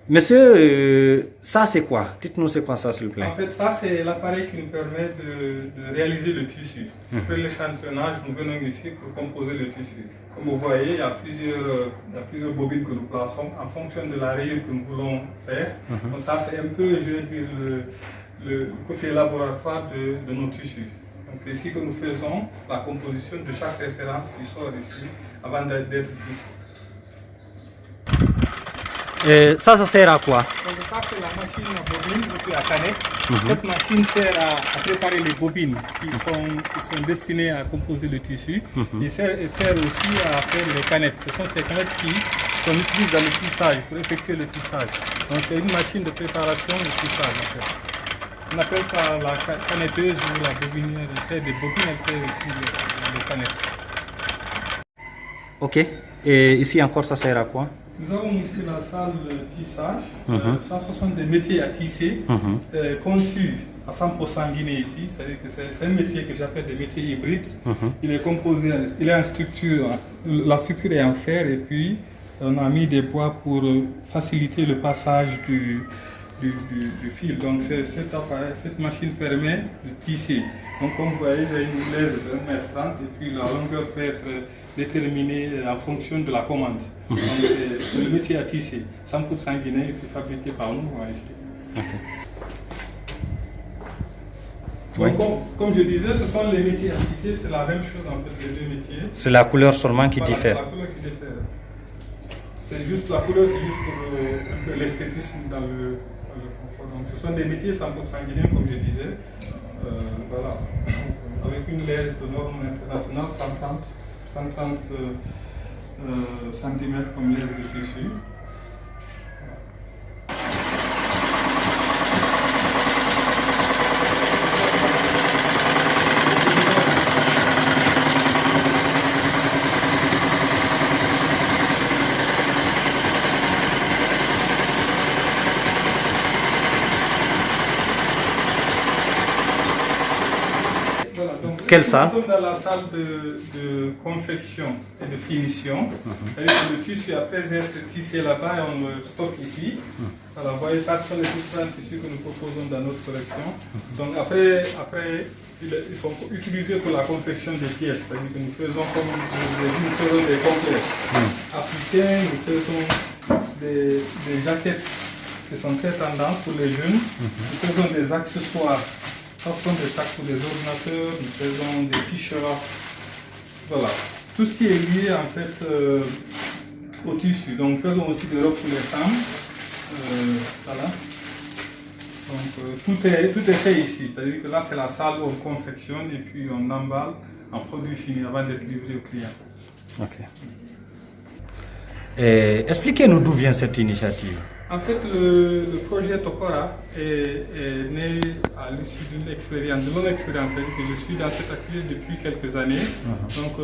Monsieur, ça c'est quoi? Dites-nous c'est quoi ça s'il vous plaît. En fait, ça c'est l'appareil qui nous permet de réaliser le tissu. Après l'échantillonnage, nous venons ici pour composer le tissu. Comme vous voyez, il y a plusieurs bobines que nous plaçons en fonction de la rayure que nous voulons faire. Donc ça c'est un peu, je vais dire, le côté laboratoire de nos tissus. Donc c'est ici que nous faisons la composition de chaque référence qui sort ici avant d'être tissée. Et ça sert à quoi? Donc ça c'est la machine à bobine ou la canette. Cette machine sert à préparer les bobines qui sont destinées à composer le tissu. Et sert aussi à faire les canettes. Ce sont ces canettes qu'on utilise dans le tissage, pour effectuer le tissage. Donc c'est une machine de préparation du tissage en fait. On appelle ça la canetteuse ou la bobinière. Elle fait des bobines, elle fait aussi les canettes. Ok. Et ici encore ça sert à quoi? Nous avons ici la salle de tissage. Ça, ce sont des métiers à tisser, conçus à 100% guinéen ici. C'est-à-dire que c'est un métier que j'appelle des métiers hybrides. Il est composé, il est en structure, la structure est en fer et puis on a mis des bois pour faciliter le passage du fil. Donc cette machine permet de tisser. Donc comme vous voyez, il y a une laisse de 1,30 m et puis la longueur peut être déterminée en fonction de la commande. Donc c'est le métier à tisser, 100% guinéen et puis fabriqué par nous ici. Donc, comme je disais, ce sont les métiers à tisser, c'est la même chose en fait, les deux métiers. C'est la couleur seulement qui diffère. C'est la couleur qui diffère. C'est juste la couleur, c'est juste pour un peu l'esthétisme dans le confort. Donc ce sont des métiers 100% guinéens, comme je disais. Voilà. Avec une laisse de norme internationale, 130 cm comme laisse de tissu. Quelle salle? Nous sommes dans la salle de confection et de finition. Le tissu, après être tissé là-bas, on le stocke ici. Voilà, vous voyez, ça, ce sont les différents tissus que nous proposons dans notre collection. Donc après, ils sont utilisés pour la confection des pièces. C'est-à-dire que nous faisons, comme nous faisons des complets africains, nous faisons des jaquettes qui sont très tendances pour les jeunes. Nous faisons des accessoires. Ce sont des sacs pour des ordinateurs, nous faisons des t-shirts, voilà. Tout ce qui est lié en fait au tissu. Donc nous faisons aussi des robes pour les femmes, voilà. Donc tout est fait ici, c'est-à-dire que là c'est la salle où on confectionne et puis on emballe en produit fini avant d'être livré au client. Ok. Expliquez-nous d'où vient cette initiative. En fait, le projet Tokora est né à l'issue d'une expérience, de mon expérience, c'est-à-dire que je suis dans cette activité depuis quelques années. Donc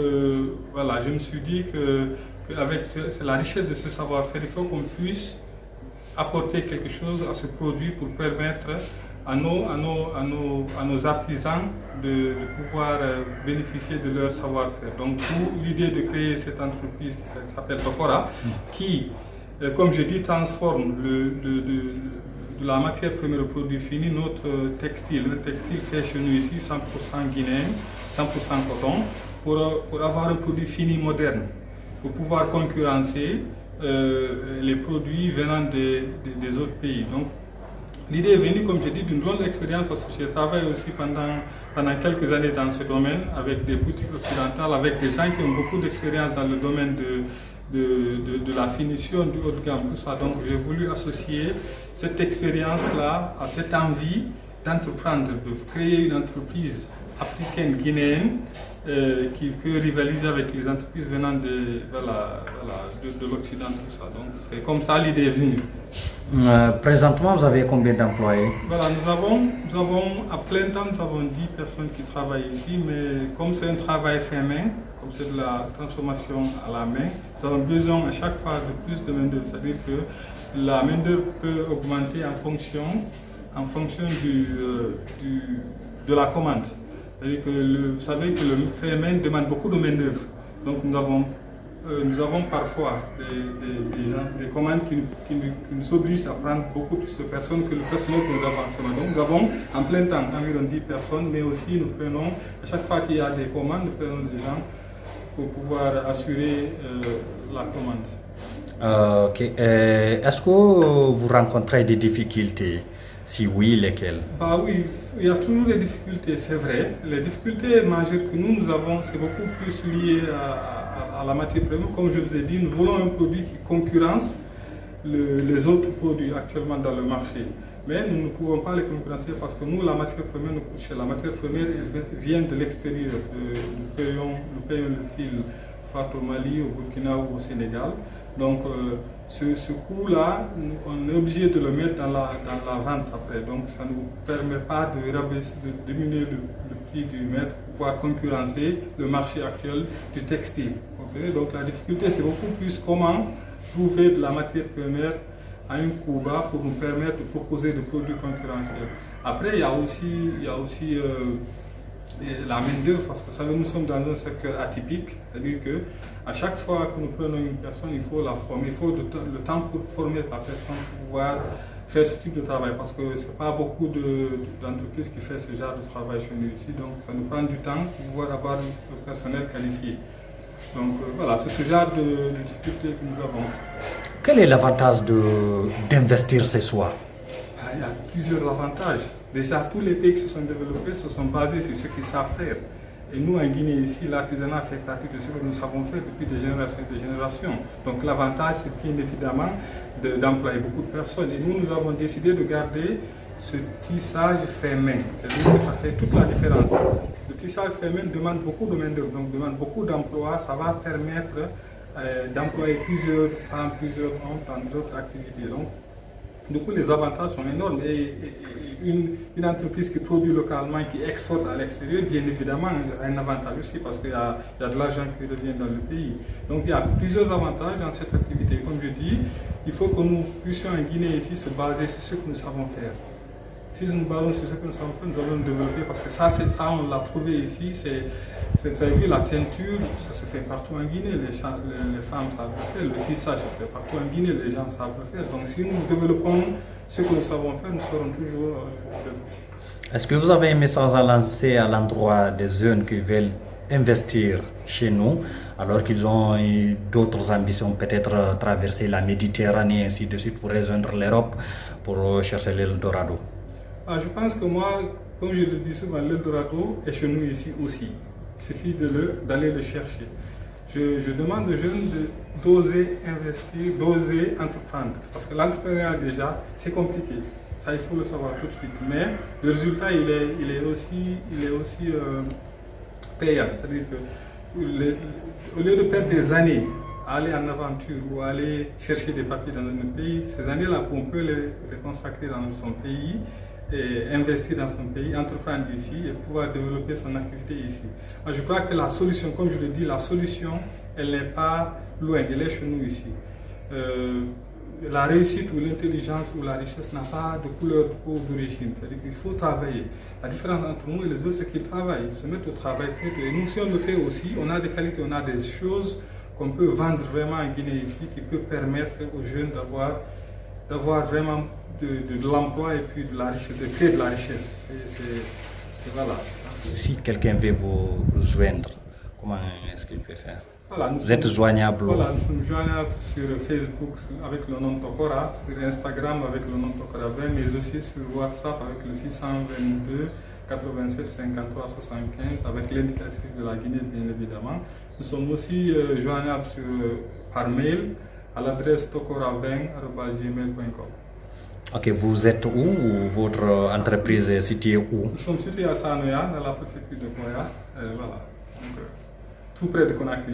voilà, je me suis dit qu'avec la richesse de ce savoir-faire, il faut qu'on puisse apporter quelque chose à ce produit pour permettre à nos artisans de pouvoir bénéficier de leur savoir-faire. Donc l'idée de créer cette entreprise qui s'appelle Tokora, qui comme je dis, transforme de la matière première au produit fini, notre textile. Le textile fait chez nous ici 100% guinéen, 100% coton, pour avoir un produit fini moderne, pour pouvoir concurrencer les produits venant des autres pays. Donc, l'idée est venue, comme je dis, d'une longue expérience parce que j'ai travaillé aussi pendant quelques années dans ce domaine avec des boutiques occidentales, avec des gens qui ont beaucoup d'expérience dans le domaine de la finition du haut de gamme, tout ça. Donc j'ai voulu associer cette expérience-là à cette envie d'entreprendre, de créer une entreprise africaine, guinéenne, qui peut rivaliser avec les entreprises venant de l'Occident, tout ça. Donc c'est comme ça l'idée est venue. Présentement, vous avez combien d'employés? Voilà, nous avons à plein temps, nous avons 10 personnes qui travaillent ici, mais comme c'est un travail fait main, comme c'est de la transformation à la main, nous avons besoin à chaque fois de plus de main-d'œuvre. C'est-à-dire que la main-d'œuvre peut augmenter en fonction de la commande. C'est-à-dire que vous savez que le fait main demande beaucoup de main-d'œuvre. Donc nous avons nous avons parfois des commandes qui nous obligent à prendre beaucoup plus de personnes que le personnel que nous avons actuellement. Donc nous avons en plein temps environ 10 personnes, mais aussi nous prenons, à chaque fois qu'il y a des commandes, nous prenons des gens pour pouvoir assurer la commande. Ok. Est-ce que vous rencontrez des difficultés? Si oui, lesquelles? Bah oui, il y a toujours des difficultés, c'est vrai. Les difficultés majeures que nous avons, c'est beaucoup plus lié à la matière première. Comme je vous ai dit, nous voulons un produit qui concurrence les autres produits actuellement dans le marché. Mais nous ne pouvons pas les concurrencer parce que nous, la matière première, la matière première elle vient de l'extérieur. Nous payons le fil soit au Mali, au Burkina ou au Sénégal. Donc ce coût-là, on est obligé de le mettre dans la vente après. Donc ça ne nous permet pas de diminuer le prix du mètre pour pouvoir concurrencer le marché actuel du textile. Donc la difficulté, c'est beaucoup plus comment trouver de la matière première à un coût bas pour nous permettre de proposer des produits concurrentiels. Après, il y a aussi la main-d'œuvre, parce que vous savez, nous sommes dans un secteur atypique, c'est-à-dire qu'à chaque fois que nous prenons une personne, il faut la former, il faut le temps pour former la personne pour pouvoir faire ce type de travail, parce que ce n'est pas beaucoup d'entreprises qui font ce genre de travail chez nous ici, donc ça nous prend du temps pour pouvoir avoir un personnel qualifié. Donc voilà, c'est ce genre de difficultés que nous avons. Quel est l'avantage d'investir chez soi? Il y a plusieurs avantages. Déjà, tous les pays qui se sont développés se sont basés sur ce qu'ils savent faire. Et nous, en Guinée, ici, l'artisanat fait partie de ce que nous savons faire depuis des générations et des générations. Donc l'avantage, c'est bien évidemment d'employer beaucoup de personnes. Et nous avons décidé de garder ce tissage fait main. C'est-à-dire que ça fait toute la différence. Le tissage fait main demande beaucoup de main-d'œuvre, donc demande beaucoup d'emplois. Ça va permettre d'employer plusieurs femmes, plusieurs hommes dans d'autres activités. Donc, du coup, les avantages sont énormes. Et une entreprise qui produit localement, qui exporte à l'extérieur, bien évidemment, a un avantage aussi parce qu'il y a de l'argent qui revient dans le pays. Donc, il y a plusieurs avantages dans cette activité. Comme je dis, il faut que nous puissions en Guinée ici se baser sur ce que nous savons faire. Si nous nous basons sur ce que nous savons faire, nous allons le développer parce que ça on l'a trouvé ici. Vous avez vu, la teinture, ça se fait partout en Guinée, les femmes savent le faire, le tissage se fait partout en Guinée, les gens savent le faire. Donc si nous développons ce que nous savons faire, nous serons toujours... Est-ce que vous avez un message à lancer à l'endroit des jeunes qui veulent investir chez nous, alors qu'ils ont d'autres ambitions, peut-être traverser la Méditerranée, ainsi de suite, pour rejoindre l'Europe, pour chercher l'Eldorado? Je pense que moi, comme je le dis souvent, l'Eldorado est chez nous ici aussi. Il suffit d'aller le chercher. Je demande aux jeunes d'oser investir, d'oser entreprendre. Parce que l'entrepreneuriat déjà, c'est compliqué. Ça, il faut le savoir tout de suite. Mais le résultat, il est aussi payant. C'est-à-dire qu'au lieu de perdre des années à aller en aventure ou à aller chercher des papiers dans un pays, ces années-là, on peut les consacrer dans son pays, et investir dans son pays, entreprendre ici et pouvoir développer son activité ici. Alors, je crois que la solution, comme je le dis, la solution, elle n'est pas loin, elle est chez nous ici. La réussite ou l'intelligence ou la richesse n'a pas de couleur de peau d'origine. C'est-à-dire qu'il faut travailler. La différence entre nous et les autres, c'est qu'ils travaillent, ils se mettent au travail très tôt. Et nous, si on le fait aussi, on a des qualités, on a des choses qu'on peut vendre vraiment en Guinée ici, qui peut permettre aux jeunes d'avoir vraiment de l'emploi et puis de la richesse, de créer de la richesse. Voilà. Si quelqu'un veut vous joindre, comment est-ce qu'il peut faire? Voilà, vous êtes joignable? Voilà, nous sommes joignables sur Facebook avec le nom Tokora, sur Instagram avec le nom Tokora 20, mais aussi sur WhatsApp avec le 622 87 53 75 avec l'indicatif de la Guinée, bien évidemment. Nous sommes aussi joignables par mail à l'adresse tokora20@gmail.com. Ok, vous êtes où? Votre entreprise est située où? Nous sommes situés à Sanoya, dans la préfecture de Koya. Voilà, donc, tout près de Conakry.